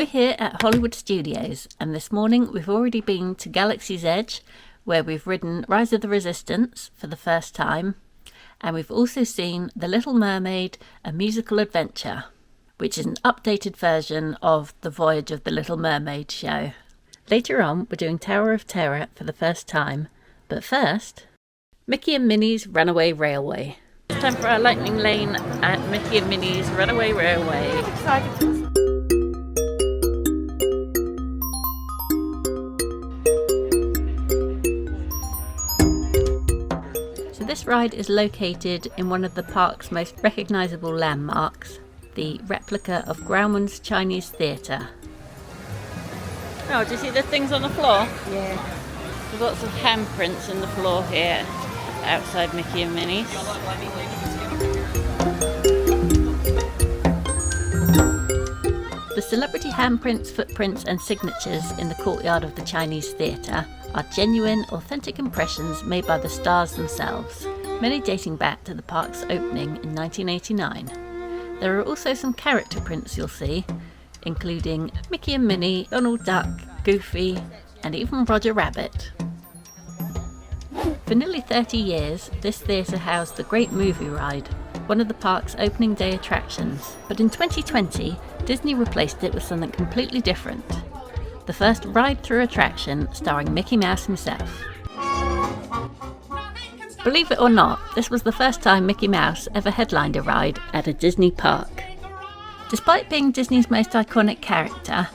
We're here at Hollywood Studios, and this morning we've already been to Galaxy's Edge, where we've ridden Rise of the Resistance for the first time, and we've also seen The Little Mermaid, A Musical Adventure, which is an updated version of the Voyage of the Little Mermaid show. Later on, we're doing Tower of Terror for the first time, but first, Mickey and Minnie's Runaway Railway. It's time for our lightning lane at Mickey and Minnie's Runaway Railway. So this ride is located in one of the park's most recognisable landmarks, the replica of Grauman's Chinese Theatre. Oh, do you see the things on the floor? Yeah. There's lots of handprints in the floor here outside Mickey and Minnie's. The celebrity handprints, footprints and signatures in the courtyard of the Chinese Theatre are genuine, authentic impressions made by the stars themselves, many dating back to the park's opening in 1989. There are also some character prints you'll see, including Mickey and Minnie, Donald Duck, Goofy, and even Roger Rabbit. For nearly 30 years, this theatre housed the Great Movie Ride, one of the park's opening day attractions. But in 2020, Disney replaced it with something completely different. The first ride-through attraction starring Mickey Mouse himself. Believe it or not, this was the first time Mickey Mouse ever headlined a ride at a Disney park. Despite being Disney's most iconic character,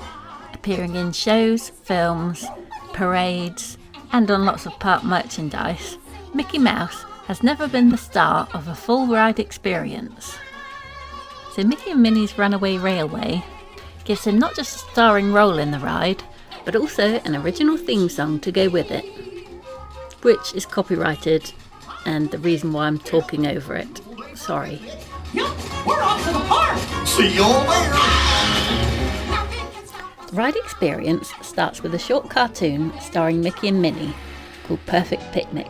appearing in shows, films, parades, and on lots of park merchandise, Mickey Mouse has never been the star of a full ride experience. So Mickey and Minnie's Runaway Railway gives him not just a starring role in the ride, but also an original theme song to go with it, which is copyrighted, and the reason why I'm talking over it. Sorry. Yup, we're off to the park! See you all later! The ride experience starts with a short cartoon starring Mickey and Minnie called Perfect Picnic,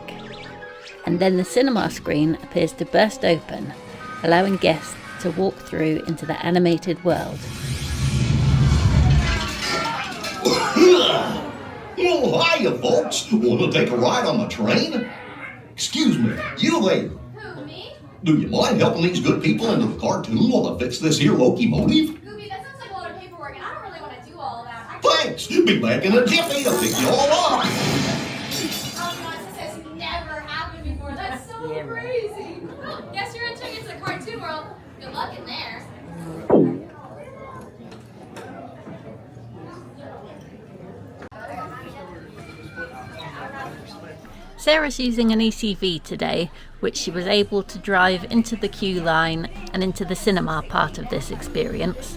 and then the cinema screen appears to burst open, allowing guests to walk through into the animated world. Oh, hiya, folks. Want to take a ride on the train? Excuse me, you lady. Who, me? Do you mind helping these good people into the cartoon while I fix this here locomotive? Goofy, that sounds like a lot of paperwork, and I don't really want to do all of that. Thanks. Be back in a jiffy to pick you all up. Oh, no, this has never happened before. That's so crazy. Well, guess you're entering into the cartoon world. Good luck in there. Sarah's using an ECV today, which she was able to drive into the queue line and into the cinema part of this experience.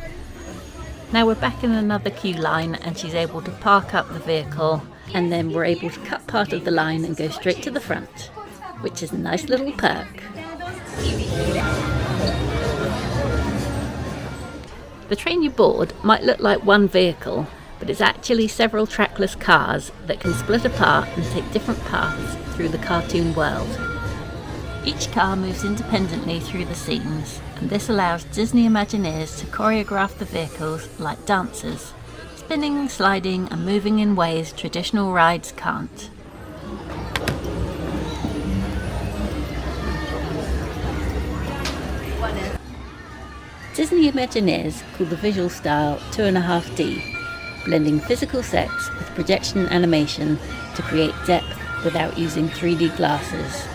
Now we're back in another queue line and she's able to park up the vehicle, and then we're able to cut part of the line and go straight to the front, which is a nice little perk. The train you board might look like one vehicle, but it's actually several trackless cars that can split apart and take different paths through the cartoon world. Each car moves independently through the scenes, and this allows Disney Imagineers to choreograph the vehicles like dancers, spinning, sliding and moving in ways traditional rides can't. Disney Imagineers call the visual style 2.5D, blending physical sets with projection animation to create depth without using 3D glasses.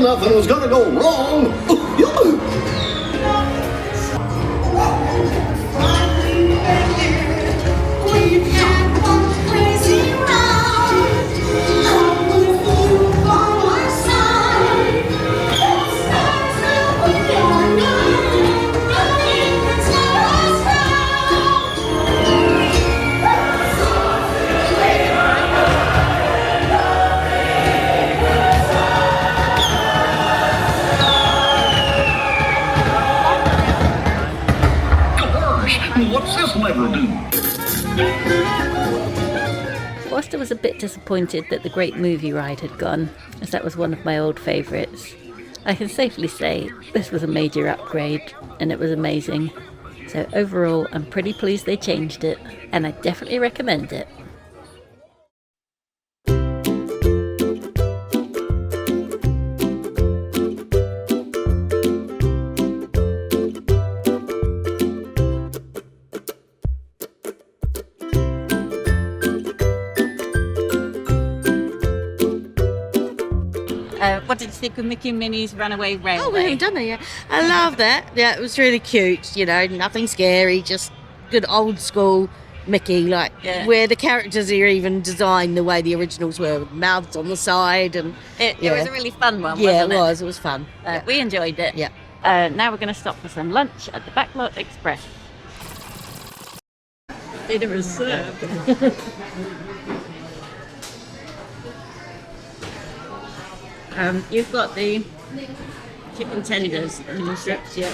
you nothing was gonna go wrong. What's this lever do? Whilst I was a bit disappointed that the Great Movie Ride had gone, as that was one of my old favourites, I can safely say this was a major upgrade and it was amazing. So overall, I'm pretty pleased they changed it, and I definitely recommend it. What did you think of Mickey and Minnie's Runaway Railway? Oh, we haven't done that yet. I love that. Yeah, it was really cute. You know, nothing scary, just good old school Mickey, like where the characters are even designed the way the originals were, with mouths on the side, and it was a really fun one. Yeah, wasn't it was fun. Yeah. We enjoyed it. Yeah. Now we're going to stop for some lunch at the Backlot Express. Dinner is served. You've got the chicken tenders and the strips, yeah.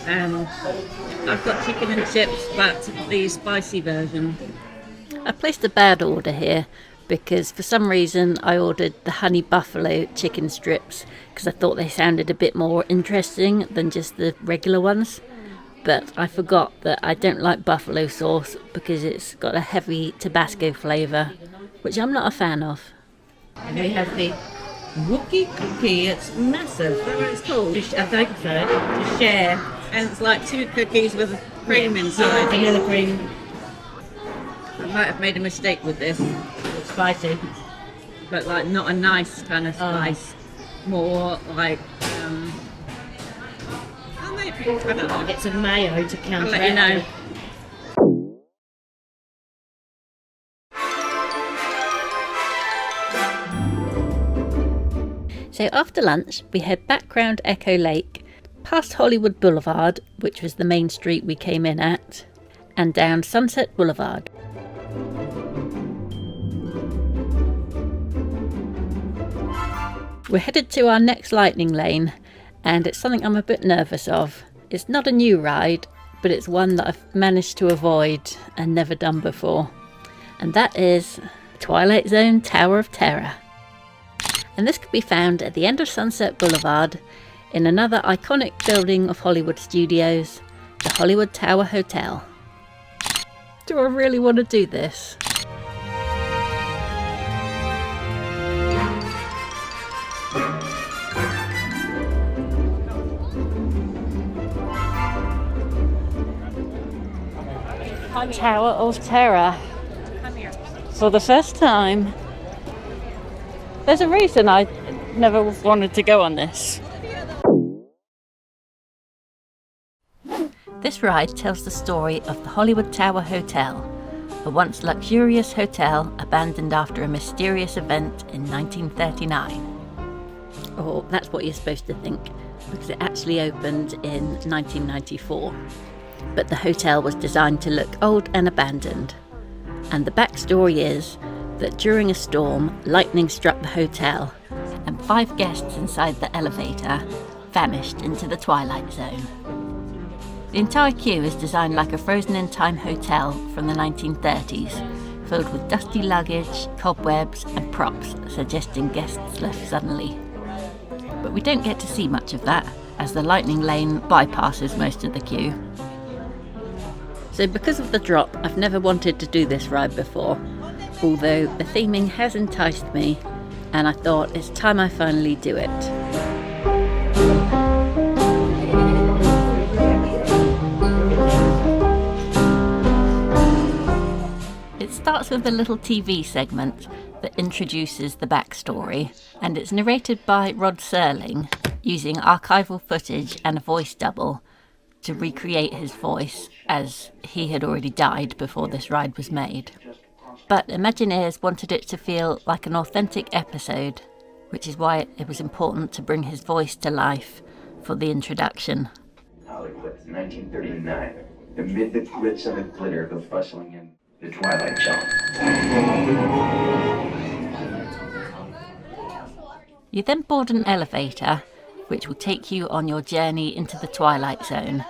I've got chicken and chips, but the spicy version. I placed a bad order here because for some reason I ordered the honey buffalo chicken strips because I thought they sounded a bit more interesting than just the regular ones. But I forgot that I don't like buffalo sauce because it's got a heavy Tabasco flavour, which I'm not a fan of. And we have the Wookie cookie. It's massive. Is that what it's called? I think so. To share. And it's like 2 cookies with cream inside. Vanilla cream. I might have made a mistake with this. It's spicy. But like not a nice kind of spice. More like maybe, I don't know. Get some mayo to counteract. I'll let you know. So after lunch, we head back round Echo Lake, past Hollywood Boulevard, which was the main street we came in at, and down Sunset Boulevard. We're headed to our next lightning lane, and it's something I'm a bit nervous of. It's not a new ride, but it's one that I've managed to avoid and never done before. And that is Twilight Zone Tower of Terror. And this could be found at the end of Sunset Boulevard in another iconic building of Hollywood studios, the Hollywood Tower Hotel. Do I really want to do this? Tower of Terror. For the first time. There's a reason I never wanted to go on this. This ride tells the story of the Hollywood Tower Hotel, a once luxurious hotel abandoned after a mysterious event in 1939. Or that's what you're supposed to think, because it actually opened in 1994. But the hotel was designed to look old and abandoned. And the backstory is that during a storm, lightning struck the hotel, and 5 guests inside the elevator vanished into the Twilight Zone. The entire queue is designed like a frozen-in-time hotel from the 1930s, filled with dusty luggage, cobwebs and props suggesting guests left suddenly. But we don't get to see much of that, as the lightning lane bypasses most of the queue. So because of the drop, I've never wanted to do this ride before, although the theming has enticed me, and I thought it's time I finally do it. It starts with a little TV segment that introduces the backstory, and it's narrated by Rod Serling, using archival footage and a voice double to recreate his voice, as he had already died before this ride was made. But Imagineers wanted it to feel like an authentic episode, which is why it was important to bring his voice to life for the introduction. Hollywood, 1939. Amid the glitz and the glitter of the bustling in the Twilight Zone. You then board an elevator, which will take you on your journey into the Twilight Zone.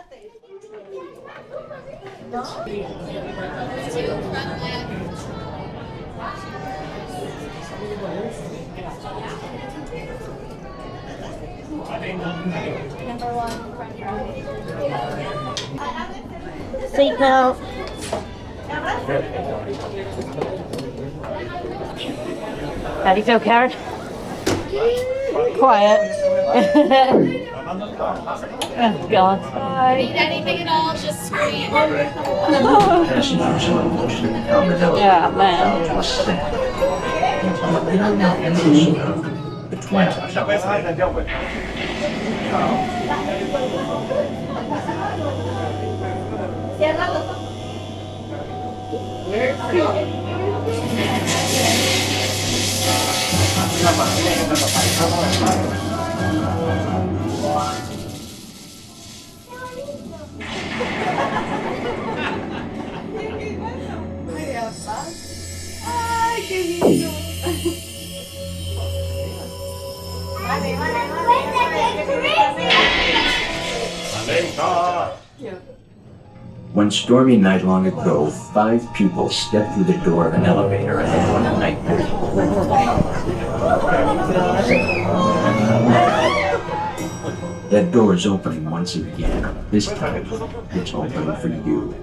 Seatbelt. How do you feel, Karen? Quiet. Oh, God. Need anything at all, just scream. Passengers are emotionally coming Yeah, man. to a stand. The Twilight Zone. One stormy night long ago, 5 people stepped through the door of an elevator and had one nightmare. That door is opening once again. This time, it's open for you.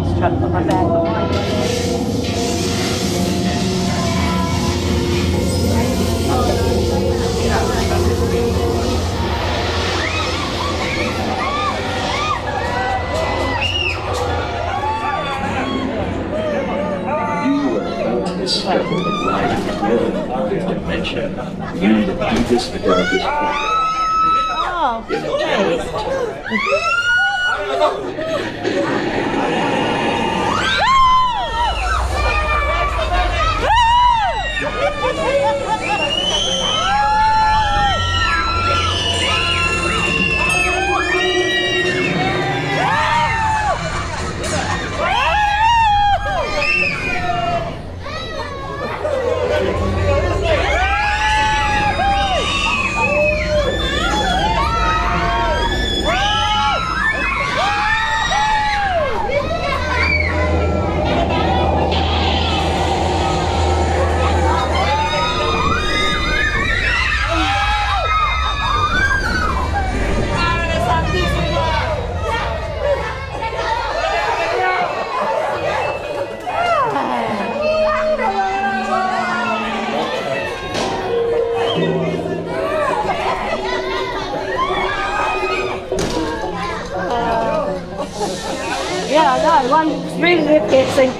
Just trying to put my bag behind me. You are about to discover the light together in another dimension, beyond the deepest, the darkest pocket. Oh, great. Yeah, no, I'm really guessing.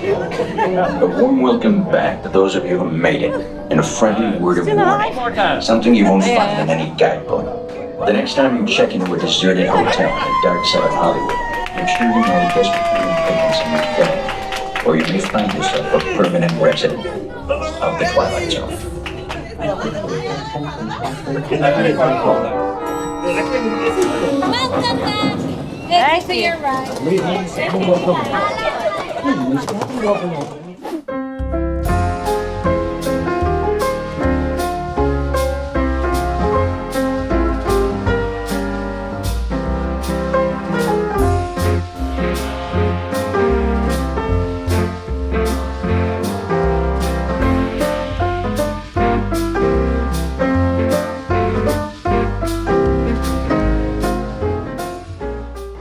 A warm welcome back to those of you who made it, and a friendly word of warning. Something you won't find in any guidebook. The next time you check into a deserted hotel in the dark side of Hollywood, make sure you know desperate things in your film, or you may find yourself a permanent resident of the Twilight Zone. Welcome back. Thank you for your ride.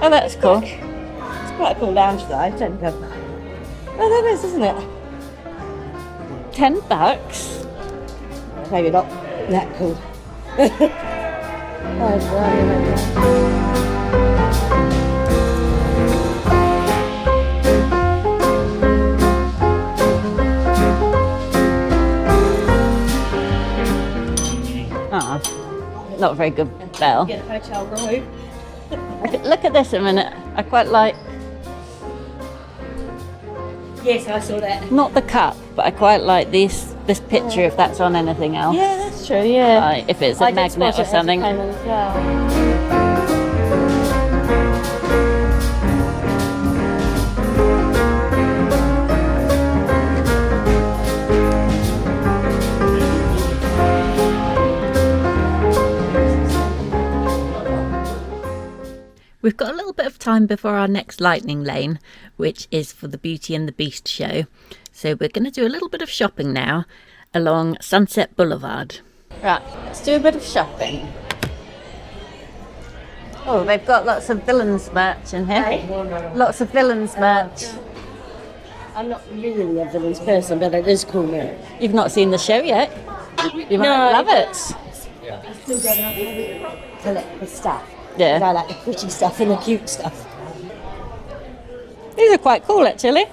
Oh, that's cool. quite a cool lounge though. Oh, that is, isn't it? $10? Maybe not that cool. Oh, Not a very good bell. get a hotel room. Look at this a minute. I quite like, Yes, I saw that. not the cup, but I quite like this picture if that's on anything else. Yeah, that's true, yeah. Like if it's a magnet or something. We've got a little bit of time before our next lightning lane, which is for the Beauty and the Beast show. So we're going to do a little bit of shopping now along Sunset Boulevard. Right, let's do a bit of shopping. Oh, they've got lots of villains merch in here. Lots of villains merch. I'm not really a villains person, but it is cool merch. You've not seen the show yet? You might love it. Still don't know how to collect the stuff. Yeah. I like the pretty stuff and the cute stuff. These are quite cool, actually.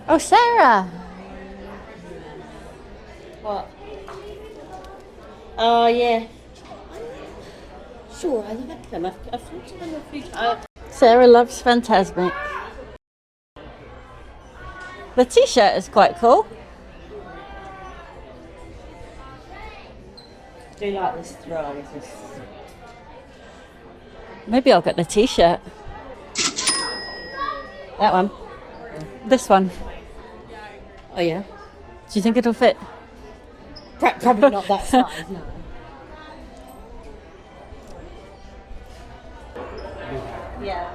Oh, Sarah. What? Oh, yeah. Sure, I like them. I've thought of them a few times. Sarah loves Phantasmic. The t-shirt is quite cool. I do like this throne. Maybe I'll get the t-shirt. That one. This one. Oh, yeah. Do you think it'll fit? Probably not that size, no. Yeah.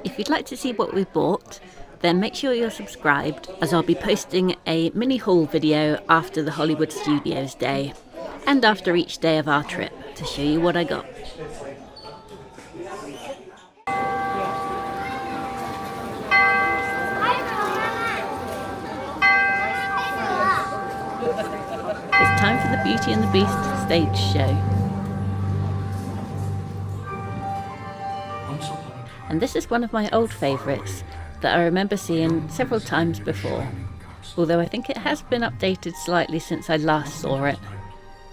If you'd like to see what we bought, then make sure you're subscribed, as I'll be posting a mini haul video after the Hollywood Studios day and after each day of our trip to show you what I got. It's time for the Beauty and the Beast stage show. And this is one of my old favourites that I remember seeing several times before, although I think it has been updated slightly since I last saw it,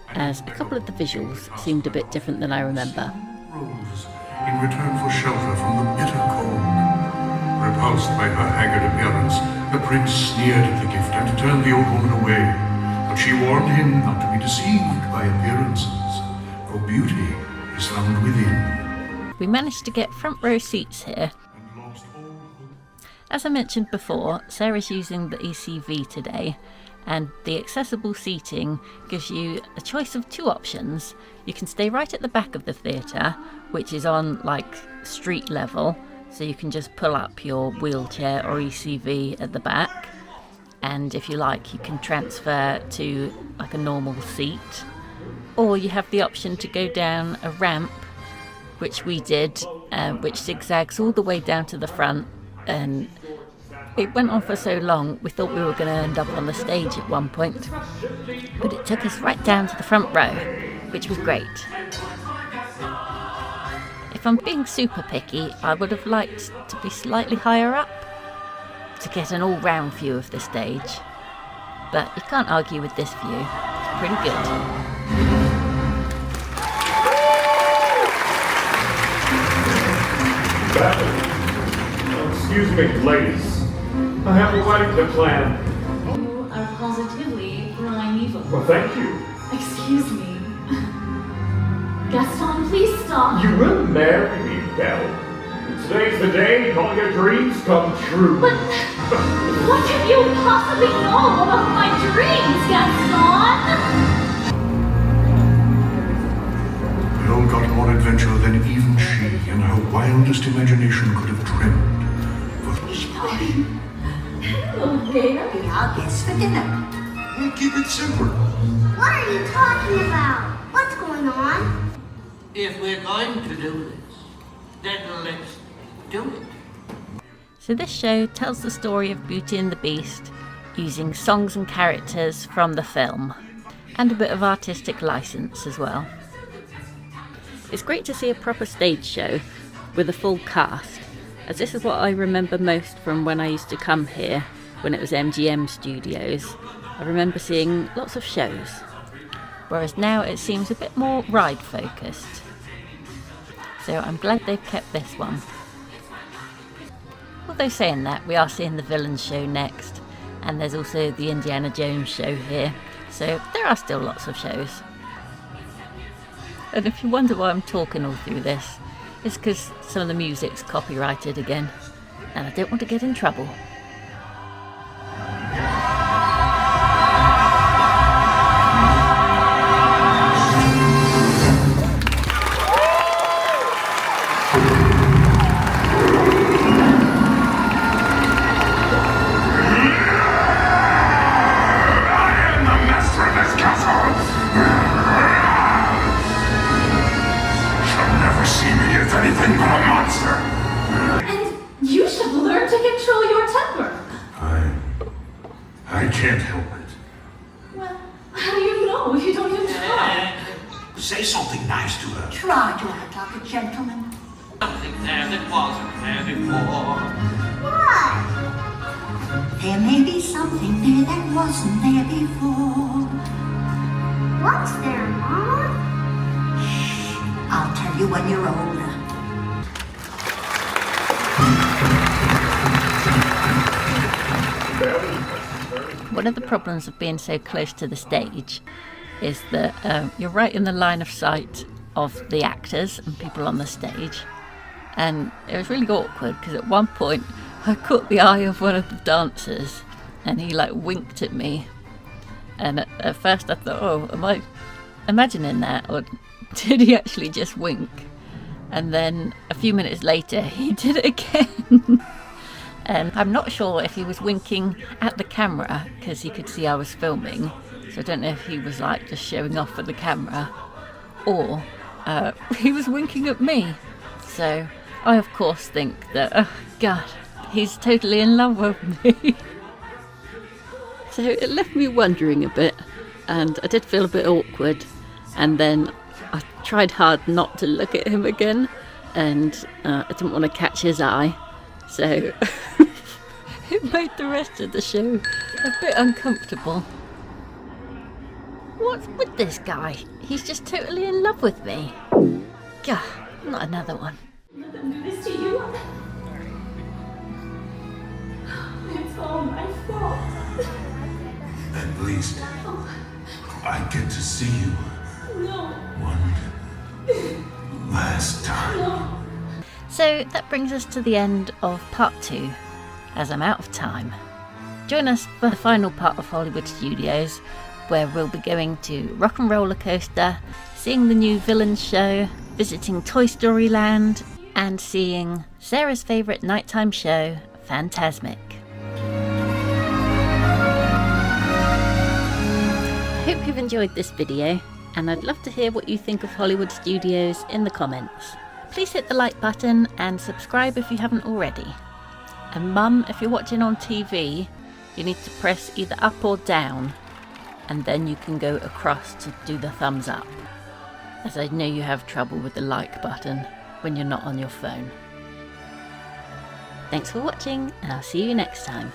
as a couple of the visuals seemed a bit different than I remember. Rose, in return for shelter from the bitter cold. Repulsed by her haggard appearance, the prince sneered at the gift and turned the old woman away. But she warned him not to be deceived by appearances, for beauty is found within. We managed to get front row seats here. And lost all hope. As I mentioned before, Sarah's using the ECV today, and the accessible seating gives you a choice of two options. You can stay right at the back of the theatre, which is on like street level, so you can just pull up your wheelchair or ECV at the back, and if you like you can transfer to like a normal seat, or you have the option to go down a ramp, which we did, which zigzags all the way down to the front, and it went on for so long we thought we were going to end up on the stage at one point, but it took us right down to the front row, which was great. If I'm being super picky, I would have liked to be slightly higher up to get an all-round view of the stage, but you can't argue with this view. It's pretty good. Excuse me, ladies. I have a wedding to plan. You are positively primeval. Well, thank you. Excuse me. Gaston, please stop. You will marry me, Belle. Today's the day all your dreams come true. But what can you possibly know about my dreams, Gaston? Belle got more adventure than even she in her wildest imagination could have dreamed. For English party. Be our guests for dinner. We'll keep it simple. What are you talking about? What's going on? If we're going to do this, then let's do it. So this show tells the story of Beauty and the Beast using songs and characters from the film, and a bit of artistic license as well. It's great to see a proper stage show with a full cast, as this is what I remember most from when I used to come here when it was MGM Studios. I remember seeing lots of shows, whereas now it seems a bit more ride focused. So I'm glad they've kept this one. Although saying that, we are seeing the Villains show next, and there's also the Indiana Jones show here, so there are still lots of shows. And if you wonder why I'm talking all through this, it's because some of the music's copyrighted again, and I don't want to get in trouble. Anything but a monster. And you should learn to control your temper. I can't help it. Well, how do you know if you don't even try? Say something nice to her. Try to act like a gentleman. Something there that wasn't there before. What? There may be something there that wasn't there before. What's there, Mama? I'll tell you when you're older. One of the problems of being so close to the stage is that you're right in the line of sight of the actors and people on the stage, and it was really awkward because at one point I caught the eye of one of the dancers and he like winked at me, and at first I thought, oh, am I imagining that, or did he actually just wink? And then a few minutes later he did it again. And I'm not sure if he was winking at the camera because he could see I was filming, so I don't know if he was like just showing off for the camera, or he was winking at me. So I of course think that, oh God, he's totally in love with me. So it left me wondering a bit, and I did feel a bit awkward, and then I tried hard not to look at him again, and I didn't want to catch his eye, so it made the rest of the show a bit uncomfortable. What's with this guy? He's just totally in love with me. Gah, not another one. Let them do this to you. It's all my fault. At least I get to see you No, one last time. no. So that brings us to the end of part 2, as I'm out of time. Join us for the final part of Hollywood Studios, where we'll be going to Rock and Roller Coaster, seeing the new Villains show, visiting Toy Story Land, and seeing Sarah's favourite nighttime show, Fantasmic. I hope you've enjoyed this video, and I'd love to hear what you think of Hollywood Studios in the comments. Please hit the like button and subscribe if you haven't already. And Mum, if you're watching on TV, you need to press either up or down, and then you can go across to do the thumbs up, as I know you have trouble with the like button when you're not on your phone. Thanks for watching, and I'll see you next time.